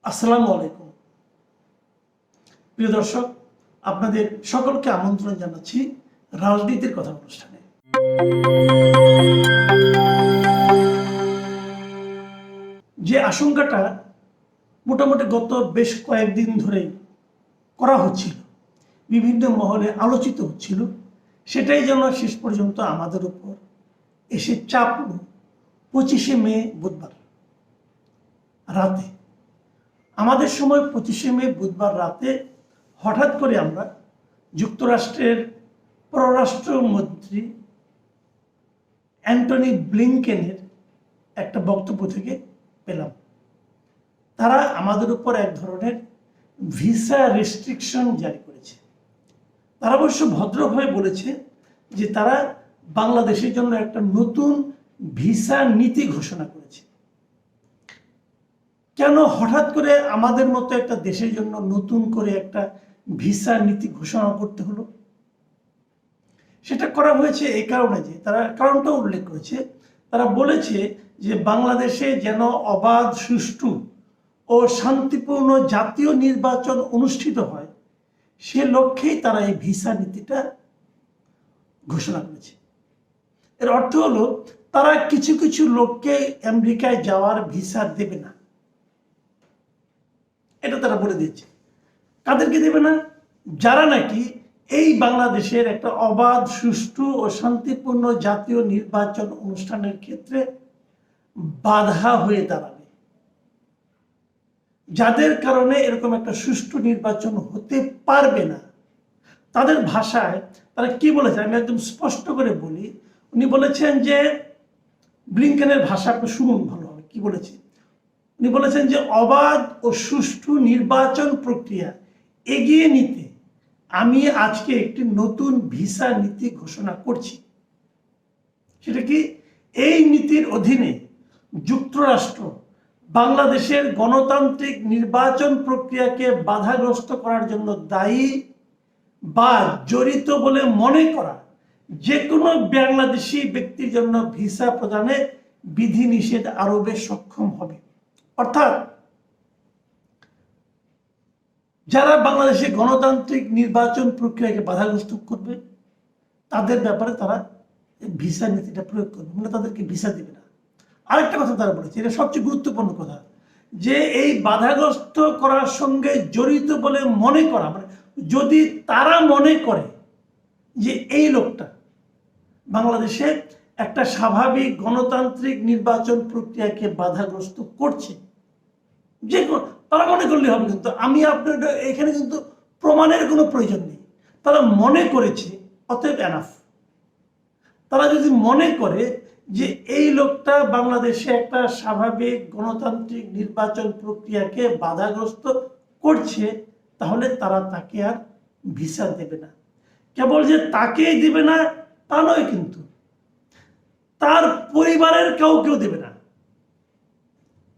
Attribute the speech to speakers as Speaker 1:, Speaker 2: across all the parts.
Speaker 1: আসসালামু আলাইকুম প্রিয় দর্শক, আপনাদের সকলকে আমন্ত্রণ জানাচ্ছি রাজনীতির কথা অনুষ্ঠানে। যে আশঙ্কাটা মোটামুটি গত বেশ কয়েকদিন ধরে করা হচ্ছিল, বিভিন্ন মহলে আলোচিত হচ্ছিল, সেটাই যেন শেষ পর্যন্ত আমাদের উপর এসে চাপল 25শে মে বুধবার রাতে। আমাদের সময় 25শে মে বুধবার রাতে হঠাৎ করে আমরা যুক্তরাষ্ট্রের পররাষ্ট্রমন্ত্রী অ্যান্টনি ব্লিংকেনের একটা বক্তব্য থেকে পেলাম। তারা আমাদের উপর এক ধরনের ভিসা রেস্ট্রিকশন জারি করেছে। তারা অবশ্য ভদ্রভাবে বলেছে যে তারা বাংলাদেশের জন্য একটা নতুন ভিসা নীতি ঘোষণা করেছে। কেন হঠাৎ করে আমাদের মতো একটা দেশের জন্য নতুন করে একটা ভিসা নীতি ঘোষণা করতে হলো? সেটা করা হয়েছে এই কারণে যে তারা কারণটা উল্লেখ করেছে। তারা বলেছে যে বাংলাদেশে যেন অবাধ, সুষ্ঠু ও শান্তিপূর্ণ জাতীয় নির্বাচন অনুষ্ঠিত হয়, সে লক্ষ্যেই তারা এই ভিসা নীতিটা ঘোষণা করেছে। এর অর্থ হলো তারা কিছু কিছু লোককে আমেরিকায় যাওয়ার ভিসা দেবে না, এটা তারা বলে দিয়েছে। কাদেরকে দেবে না? যারা নাকি এই বাংলাদেশের একটা অবাধ, সুষ্ঠু ও শান্তিপূর্ণ জাতীয় নির্বাচন অনুষ্ঠানের ক্ষেত্রে বাধা হয়ে দাঁড়াবে, যাদের কারণে এরকম একটা সুষ্ঠু নির্বাচন হতে পারবে না। তাদের ভাষায় তারা কি বলেছে আমি একদম স্পষ্ট করে বলি। উনি বলেছেন যে, ব্লিংকেনের ভাষা আপনি শুনুন ভালো হবে কি বলেছে। উনি বলেছেন যে অবাধ ও সুষ্ঠু নির্বাচন প্রক্রিয়া এগিয়ে নিতে আমি আজকে একটি নতুন ভিসা নীতি ঘোষণা করছি। সেটা কি? এই নীতির অধীনে যুক্তরাষ্ট্র বাংলাদেশের গণতান্ত্রিক নির্বাচন প্রক্রিয়াকে বাধাগ্রস্ত করার জন্য দায়ী বা জড়িত বলে মনে করা যে কোনো বাংলাদেশি ব্যক্তির জন্য ভিসা প্রদানে বিধিনিষেধ আরোপে সক্ষম হবে। অর্থাৎ যারা বাংলাদেশে গণতান্ত্রিক নির্বাচন প্রক্রিয়াকে বাধাগ্রস্ত করবে তাদের ব্যাপারে তারা ভিসা নীতিটা প্রয়োগ করবে, মানে তাদেরকে ভিসা দেবে না। আরেকটা কথা তারা বলেছে, এটা সবচেয়ে গুরুত্বপূর্ণ কথা, যে এই বাধাগ্রস্ত করার সঙ্গে জড়িত বলে মনে করা, মানে যদি তারা মনে করে যে এই লোকটা বাংলাদেশে একটা স্বাভাবিক গণতান্ত্রিক নির্বাচন প্রক্রিয়াকে বাধাগ্রস্ত করছে, যে তারা মনে করলে হবে। কিন্তু আমি আপনার এখানে কিন্তু প্রমাণের কোনো প্রয়োজন নেই, তারা মনে করেছে, অতএব এনাফ। তারা যদি মনে করে যে এই লোকটা বাংলাদেশে একটা স্বাভাবিক গণতান্ত্রিক নির্বাচন প্রক্রিয়াকে বাধাগ্রস্ত করছে, তাহলে তারা তাকে আর ভিসা দেবে না। কেবল যে তাকেই দেবে না তা নয়, কিন্তু তার পরিবারের কাউকেও দেবে না।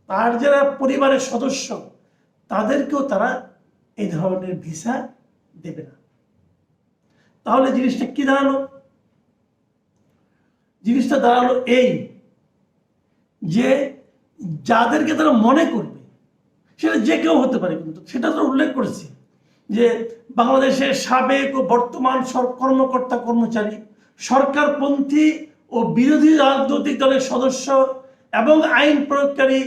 Speaker 1: তার যারা পরিবারের সদস্য তাদেরকেও তারা এই ধরনের ভিসা দেবে না। তাহলে জিনিসটা কি দাঁড়ালো? জিনিসটা দাঁড়ালো এই যে যাদেরকে তারা মনে করবে, সেটা যে কেউ হতে পারে, কিন্তু সেটা তো উল্লেখ করেছি যে বাংলাদেশের সাবেক ও বর্তমান কর্মকর্তা কর্মচারী, সরকারপন্থী ও বিরোধী রাজনৈতিক দলের সদস্য এবং আইন প্রয়োগকারী,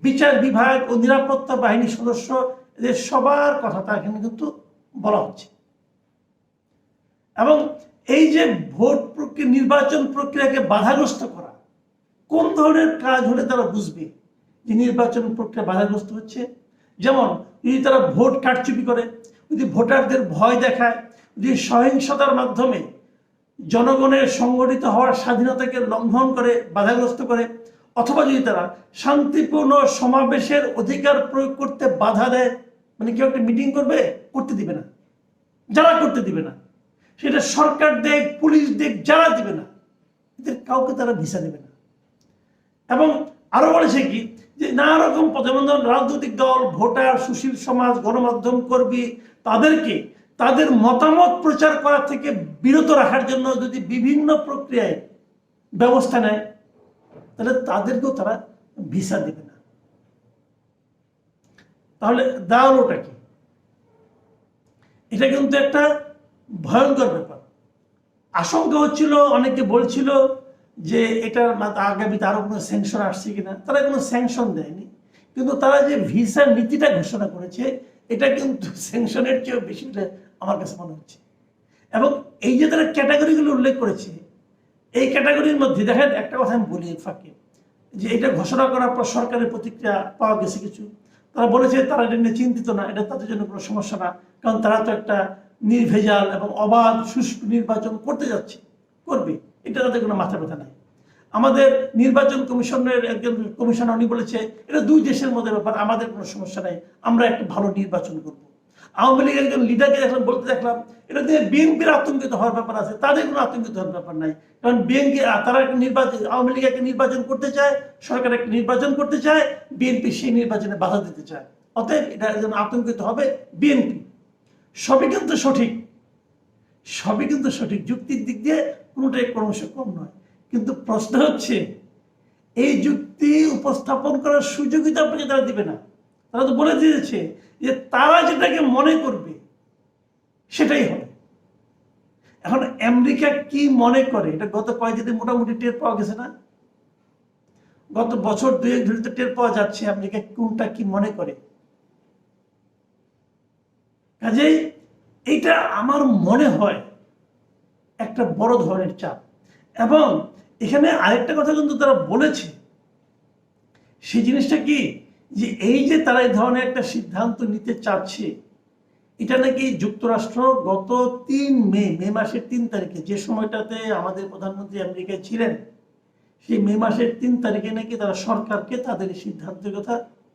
Speaker 1: বিচার বিভাগ ও নিরাপত্তা বাহিনীর সদস্য, এদের সবার কথা তা এখানে কিন্তু বলা হচ্ছে। এবং এই যে ভোট প্রক্রিয়া, নির্বাচন প্রক্রিয়াকে বাধাগ্রস্ত করা, কোন ধরনের কাজ হলে তারা বুঝবে যে নির্বাচন প্রক্রিয়া বাধাগ্রস্ত হচ্ছে? যেমন যদি তারা ভোট কারচুপি করে, যদি ভোটারদের ভয় দেখায়, যদি সহিংসতার মাধ্যমে জনগণের সংগঠিত হওয়ার স্বাধীনতাকে লঙ্ঘন করে, বাধাগ্রস্ত করে, অথবা যদি তারা শান্তিপূর্ণ সমাবেশের অধিকার প্রয়োগ করতে বাধা দেয়, মানে কেউ একটা মিটিং করবে, করতে দিবে না, যারা করতে দিবে না, সেটা সরকার দেখ, পুলিশ দেখ, যারা দিবে না, এদের কাউকে তারা ভিসা দেবে না। এবং আরো বলেছে কি, যে নানা রকম যেমন রাজনৈতিক দল, ভোটার, সুশীল সমাজ, গণমাধ্যম কর্মী, তাদেরকে তাদের মতামত প্রচার করা থেকে বিরত রাখার জন্য যদি বিভিন্ন প্রক্রিয়ায় ব্যবস্থা নেয়, তাহলে তাদেরকেও তারা ভিসা দেবে না। তাহলে দাঁড়ালোটা কি? এটা কিন্তু একটা ভয়ঙ্কর ব্যাপার। আশঙ্কা হচ্ছিল, অনেকে বলছিল যে এটার আগামীতে আরো কোনো স্যাংশন আসছে কিনা। তারা কোনো স্যাংশন দেয়নি, কিন্তু তারা যে ভিসার নীতিটা ঘোষণা করেছে এটা কিন্তু স্যাংশনের চেয়েও বেশি বলে আমার কাছে মনে হচ্ছে। এবং এই যে তারা ক্যাটাগরিগুলো উল্লেখ করেছে, এই ক্যাটাগরির মধ্যে দেখেন একটা কথা আমি বলি ফাঁকে, যে এটা ঘোষণা করার পর সরকারের প্রতিক্রিয়া পাওয়া গেছে কিছু। তারা বলেছে তারা এটা নিয়ে চিন্তিত না, এটা তাদের জন্য কোনো সমস্যা না, কারণ তারা তো একটা নির্ভেজাল এবং অবাধ সুষ্ঠু নির্বাচন করতে যাচ্ছে, করবে, এটা তাদের কোনো মাথা ব্যথা নাই। আমাদের নির্বাচন কমিশনের একজন কমিশনার উনি বলেছে এটা দুই দেশের মধ্যে ব্যাপার, আমাদের কোনো সমস্যা নাই, আমরা একটা ভালো নির্বাচন করব। আওয়ামী লীগের একজন লিডারকে দেখলাম বলতে দেখলাম এটা দিয়ে বিএনপির আতঙ্কিত হওয়ার ব্যাপার আছে, তাদের কোনো আতঙ্কিত হওয়ার ব্যাপার নাই, কারণ বিএনপি তারা একটা নির্বাচন, আওয়ামী লীগ একটা নির্বাচন করতে চায়, সরকার একটা নির্বাচন করতে চায়, বিএনপি সেই নির্বাচনে বাধা দিতে চায়, অতএব এটা একজন আতঙ্কিত হবে বিএনপি। সবই কিন্তু সঠিক, সবই কিন্তু সঠিক, যুক্তির দিক দিয়ে কোনোটাই ক্রমশ কম নয়। কিন্তু প্রশ্ন হচ্ছে এই যুক্তি উপস্থাপন করার সুযোগই তো আপনাকে তারা দিবে না। তারা তো বলে দিয়েছে যে তারা যেটাকে মনে করবে সেটাই হবে। এখন আমেরিকা কি মনে করে এটা গত কয়েকদিনে মোটামুটি টের পাওয়া গেছে না? গত বছর দুয়েক ধরে তো টের পাওয়া যাচ্ছে আমেরিকা কোনটা কি মনে করে। কাজেই এইটা আমার মনে হয় একটা বড় ধরনের চাপ। এবং এখানে আরেকটা কথা কিন্তু তারা বলেছে, সেই জিনিসটা কি, যে এই যে তারা এই ধরনের একটা সিদ্ধান্ত নিতে চাচ্ছে, এটা নাকি যুক্তরাষ্ট্র গত 3 মে মাসের 3 তারিখে, যে সময়টাতে আমাদের প্রধানমন্ত্রী আমেরিকায় ছিলেন, সেই মে মাসের 3 তারিখে নাকি তারা সরকারকে তাদের এই সিদ্ধান্তের কথা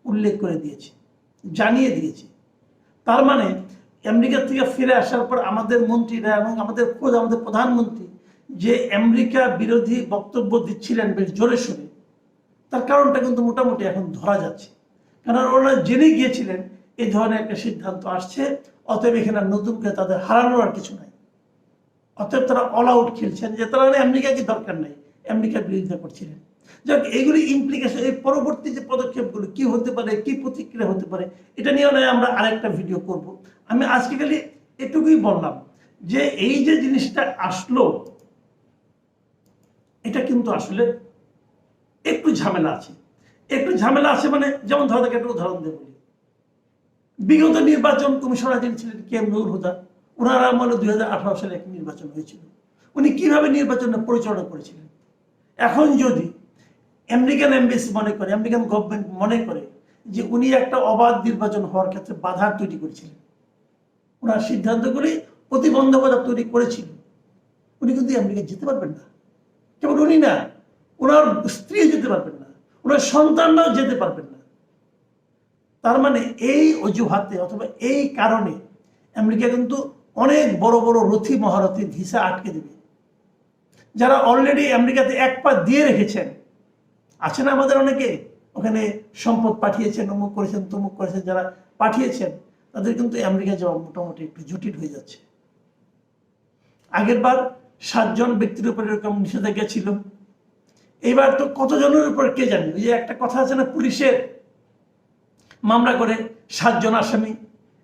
Speaker 1: উল্লেখ করে দিয়েছে, জানিয়ে দিয়েছে। তার মানে আমেরিকা থেকে ফিরে আসার পর আমাদের মন্ত্রীরা এবং আমাদের প্রধানমন্ত্রী যে আমেরিকা বিরোধী বক্তব্য দিচ্ছিলেন বেশ জোরে সোরে, তার কারণটা কিন্তু মোটামুটি এখন ধরা যাচ্ছে। কারণ ওরা জেনে গিয়েছিলেন এই ধরনের একটা সিদ্ধান্ত আসছে, অতএব এখানে নতুন করে তাদের হারানোর আর কিছু নাই। অতএব তারা অল আউট খেলছেন, যে তারা আমেরিকাকে দরকার নেই, আমেরিকার বিরোধিতা করছিলেন। যাক, এইগুলি ইমপ্লিকেশন, এই পরবর্তী যে পদক্ষেপগুলো কি হতে পারে, কি প্রতিক্রিয়া হতে পারে, এটা নিয়ে নয় আমরা আরেকটা ভিডিও করব। আমি আজকে খালি এটুকুই বললাম যে এই যে জিনিসটা আসলো, এটা কিন্তু আসলে একটু ঝামেলা আছে। একটু ঝামেলা আছে মানে, যেমন ধরো একটা উদাহরণ দেব, বিগত নির্বাচন কমিশনার যিনি ছিলেন কে এম নুরুল হুদা, ওনার আমলে 2018 সালে একটি নির্বাচন হয়েছিল। উনি কিভাবে নির্বাচনটা পরিচালনা করেছিলেন? এখন যদি আমেরিকান এমবেসি মনে করে, আমেরিকান গভর্নমেন্ট মনে করে যে উনি একটা অবাধ নির্বাচন হওয়ার ক্ষেত্রে বাধা তৈরি করেছিলেন, ওনার সিদ্ধান্তগুলি প্রতিবন্ধকতা তৈরি করেছিল, উনি কিন্তু আমেরিকায় যেতে পারবেন না। কেবল উনি না, ওনার স্ত্রী যেতে পারবেন না, ওনার সন্তানরাও যেতে পারবেন না। তার মানে এই অজুহাতে অথবা এই কারণে আমেরিকা কিন্তু অনেক বড় বড় রথী মহারথী ভিসা আটকে দেবে। যারা অলরেডি আমেরিকাতে এক পা দিয়ে রেখেছেন, আছে না আমাদের অনেকে ওখানে সম্পদ পাঠিয়েছেন, অমুক করেছেন তমুক করেছেন, যারা পাঠিয়েছেন তাদের কিন্তু আমেরিকা যাওয়া মোটামুটি একটু জটিল হয়ে যাচ্ছে। আগের বার 7 জন ব্যক্তির উপর এরকম নিষেধাজ্ঞা ছিল, এইবার তো কতজনের উপর কে জানে। ওই যে একটা কথা আছে না, পুলিশের মামলা করে 7 জন আসামি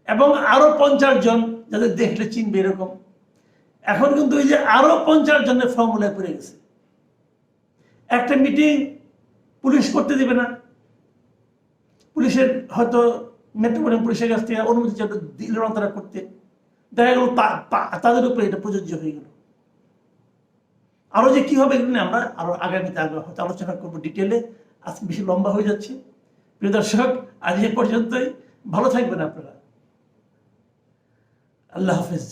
Speaker 1: এবং আরো 50 জন যাদের দেখলে চিনবে এরকম। এখন কিন্তু ওই যে আরো 50 জনের ফর্মুলায় পড়ে গেছে। একটা মিটিং পুলিশ করতে দিবে না, পুলিশের হয়তো মেট্রোপলিটন পুলিশের কাছ থেকে অনুমতি দিল না তারা করতে, দেখা গেল তাদের উপরে এটা প্রযোজ্য হয়ে গেল। আরো যে কি হবে এগুলো নিয়ে আমরা আরো আগামীতে হয়তো আলোচনা করবো ডিটেলে, আজকে বেশি লম্বা হয়ে যাচ্ছে। প্রিয় দর্শক, আজ এ পর্যন্তই। ভালো থাকবেন আপনারা। আল্লাহ হাফেজ।